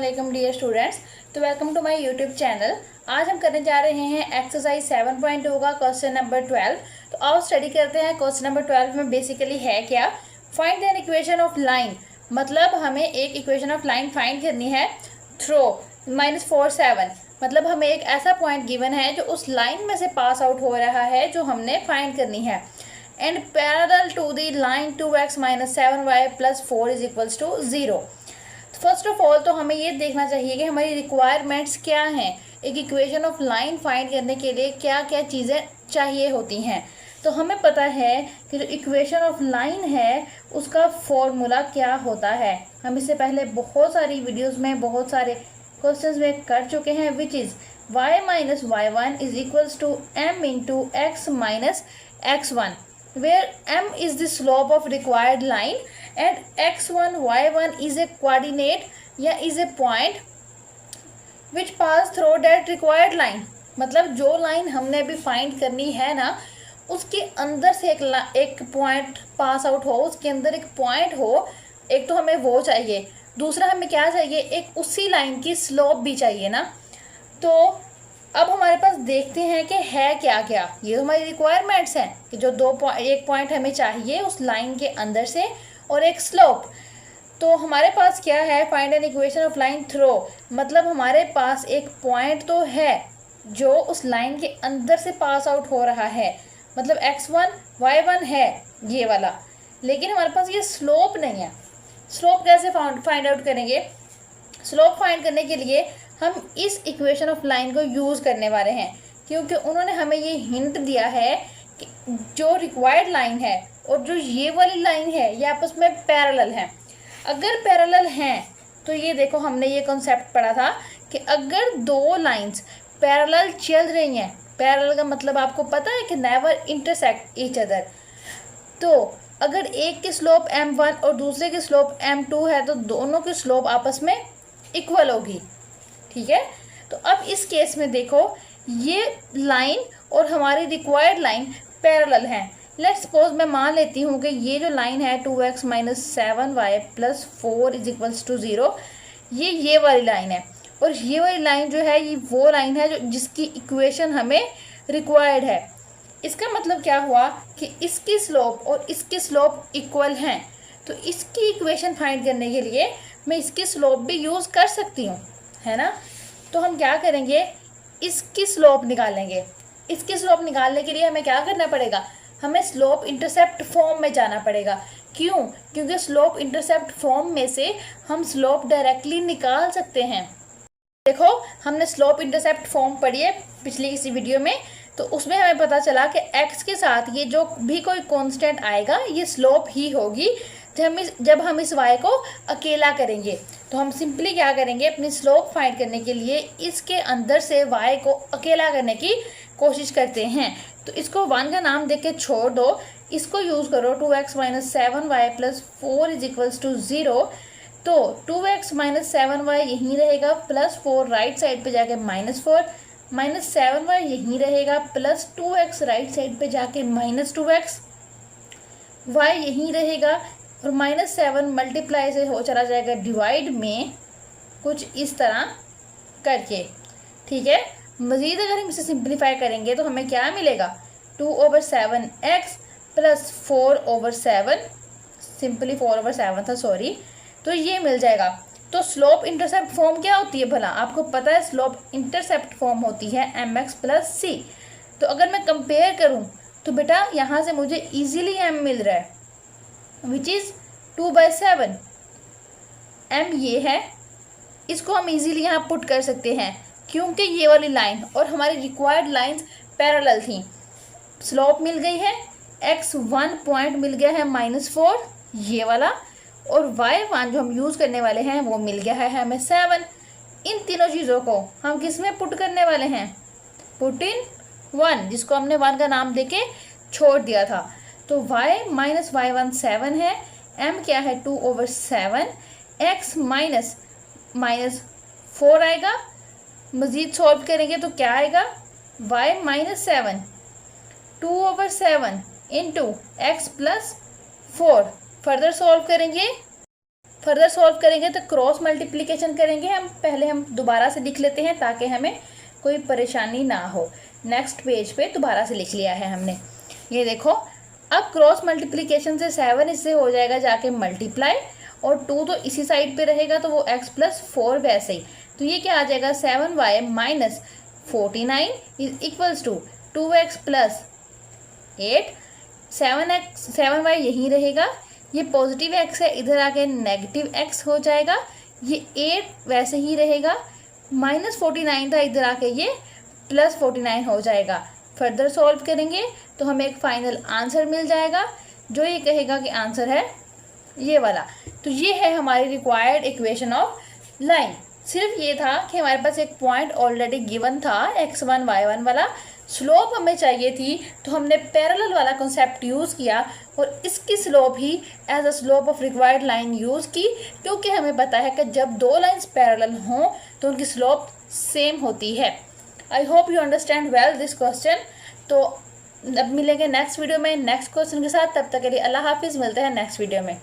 वालेकुम dear students. तो welcome to my YouTube channel. आज हम करने जा रहे हैं एक्सरसाइज 7.2 का क्वेश्चन नंबर 12। तो आओ स्टडी करते हैं। क्वेश्चन नंबर 12 में बेसिकली है क्या, find an equation of line. मतलब हमें एक इक्वेशन ऑफ लाइन फाइंड करनी है थ्रो -4 7। मतलब हमें एक ऐसा पॉइंट गिवन है जो उस लाइन में से पास आउट हो रहा है जो हमने फाइंड करनी है। And parallel to the line 2x - 7y + 4 = 0। First of all तो हमें ये देखना चाहिए कि हमारी रिक्वायरमेंट्स क्या हैं। एक इक्वेशन ऑफ लाइन फाइंड करने के लिए क्या क्या चीज़ें चाहिए होती हैं। तो हमें पता है कि जो इक्वेशन ऑफ लाइन है उसका फॉर्मूला क्या होता है। हम इससे पहले बहुत सारी वीडियोस में बहुत सारे क्वेश्चंस में कर चुके हैं, which is y - y1 = m × x - x1, where m is the slope of required line and x1 y1 is a coordinate या is a point which pass through that required line। मतलब जो line हमने अभी find करनी है ना, उसके अंदर से एक पॉइंट पास आउट हो, उसके अंदर एक पॉइंट हो। एक तो हमें वो चाहिए, दूसरा हमें क्या चाहिए, एक उसी लाइन की स्लोप भी चाहिए ना। तो अब हमारे पास देखते हैं कि है क्या क्या। ये हमारी रिक्वायरमेंट्स हैं कि जो एक पॉइंट हमें चाहिए उस लाइन के अंदर से और एक स्लोप। तो हमारे पास क्या है, find an equation of line throw. मतलब हमारे पास एक पॉइंट तो है जो उस लाइन के अंदर से पास आउट हो रहा है, मतलब x1 y1 है ये वाला, लेकिन हमारे पास ये स्लोप नहीं है। स्लोप कैसे फाइंड आउट करेंगे? स्लोप फाइंड करने के लिए हम इस इक्वेशन ऑफ लाइन को यूज़ करने वाले हैं, क्योंकि उन्होंने हमें ये हिंट दिया है कि जो रिक्वायर्ड लाइन है और जो ये वाली लाइन है ये आपस में पैरेलल हैं। अगर पैरेलल हैं तो ये देखो, हमने ये कॉन्सेप्ट पढ़ा था कि अगर दो लाइंस पैरेलल चल रही हैं, पैरेलल का मतलब आपको पता है कि नेवर इंटरसेक्ट ईच अदर। तो अगर एक की स्लोप m1 और दूसरे की स्लोप m2 है तो दोनों की स्लोप आपस में इक्वल होगी, ठीक है। तो अब इस केस में देखो, ये लाइन और हमारी रिक्वायर्ड लाइन पैरेलल हैं। लेट्स सपोज मैं मान लेती हूँ कि ये जो लाइन है 2x - 7y + 4 = 0, ये वाली लाइन है। और ये वाली लाइन जो है ये वो लाइन है जो जिसकी इक्वेशन हमें रिक्वायर्ड है। इसका मतलब क्या हुआ कि इसकी स्लोप और इसकी स्लोप इक्वल हैं। तो इसकी इक्वेशन फाइंड करने के लिए मैं इसकी स्लोप भी यूज़ कर सकती हूँ, है ना। तो हम क्या करेंगे, इसकी स्लोप निकालेंगे। इसकी स्लोप निकालने के लिए हमें क्या करना पड़ेगा, हमें स्लोप इंटरसेप्ट फॉर्म में जाना पड़ेगा। क्यों? क्योंकि स्लोप इंटरसेप्ट फॉर्म में से हम स्लोप डायरेक्टली निकाल सकते हैं। देखो, हमने स्लोप इंटरसेप्ट फॉर्म पढ़ी है पिछली किसी वीडियो में, तो उसमें हमें पता चला कि x के साथ ये जो भी कोई कांस्टेंट आएगा ये स्लोप ही होगी जब हम इस y को अकेला करेंगे। तो हम सिंपली क्या करेंगे, अपनी स्लोप फाइंड करने के लिए इसके अंदर से y को अकेला करने की कोशिश करते हैं। तो इसको 1 का नाम देके छोड़ दो, इसको यूज़ करो 2x - 7y + 4 = 0। तो 2x - 7y यहीं रहेगा, +4 राइट साइड पे जाके -4, -7y यहीं रहेगा, +2x राइट साइड पे जाके -2x, y यहीं रहेगा और -7 मल्टीप्लाई से हो चला जाएगा डिवाइड में, कुछ इस तरह करके, ठीक है। मज़ीद अगर हम इसे सिंप्लीफाई करेंगे तो हमें क्या मिलेगा, 2/7x + 4/7, सिंपली 4/7 था, सॉरी। तो ये मिल जाएगा। तो स्लोप इंटरसेप्ट फॉर्म क्या होती है भला? आपको पता है स्लोप इंटरसेप्ट फॉर्म होती है mx + c। तो अगर मैं कंपेयर करूं तो बेटा यहाँ से मुझे इजीली m मिल रहा है, विच इज़ 2/7। m ये है, इसको हम इजीली यहाँ पुट कर सकते हैं क्योंकि ये वाली लाइन और हमारी रिक्वायर्ड लाइंस पैरेलल थी। स्लोप मिल गई है, x1 पॉइंट मिल गया है -4 ये वाला, और y1 जो हम यूज़ करने वाले हैं वो मिल गया है हमें 7। इन तीनों चीज़ों को हम किस में पुट करने वाले हैं, पुट इन 1, जिसको हमने 1 का नाम देके छोड़ दिया था। तो y - y1 7 है, m क्या है 2/7, x -4 आएगा। मज़ीद सॉल्व करेंगे तो क्या आएगा, y - 7 2/7 × x + 4। फर्दर सॉल्व करेंगे फर्दर सॉल्व करेंगे तो क्रॉस मल्टीप्लिकेशन करेंगे हम, पहले हम दोबारा से लिख लेते हैं ताकि हमें कोई परेशानी ना हो। नेक्स्ट पेज पे दोबारा से लिख लिया है हमने, ये देखो। अब क्रॉस मल्टीप्लिकेशन से 7 इससे हो जाएगा जाके मल्टीप्लाई, और 2 तो इसी साइड पे रहेगा तो वो x प्लस 4 वैसे ही। तो ये क्या आ जाएगा 7y minus 49 is equals to 2x plus 8। 7y यहीं रहेगा, ये पॉजिटिव x है, इधर आके नेगेटिव x हो जाएगा। ये 8 वैसे ही रहेगा, माइनस 49 था, इधर आके ये प्लस 49 हो जाएगा। फर्दर सॉल्व करेंगे तो हमें एक फाइनल आंसर मिल जाएगा, जो ये कहेगा कि आंसर है ये वाला। तो ये है हमारी रिक्वायर्ड इक्वेशन ऑफ लाइन। सिर्फ ये था कि हमारे पास एक पॉइंट ऑलरेडी गिवन था x1 y1 वाला, स्लोप हमें चाहिए थी, तो हमने पैरेलल वाला कॉन्सेप्ट यूज़ किया और इसकी स्लोप ही as a slope of required line use की, क्योंकि हमें पता है कि जब दो लाइंस पैरेलल हों तो उनकी स्लोप सेम होती है। I hope you understand well this question. तो अब मिलेंगे नेक्स्ट वीडियो में नेक्स्ट क्वेश्चन के साथ, तब तक के लिए अल्लाह हाफिज़, मिलते हैं नेक्स्ट वीडियो में।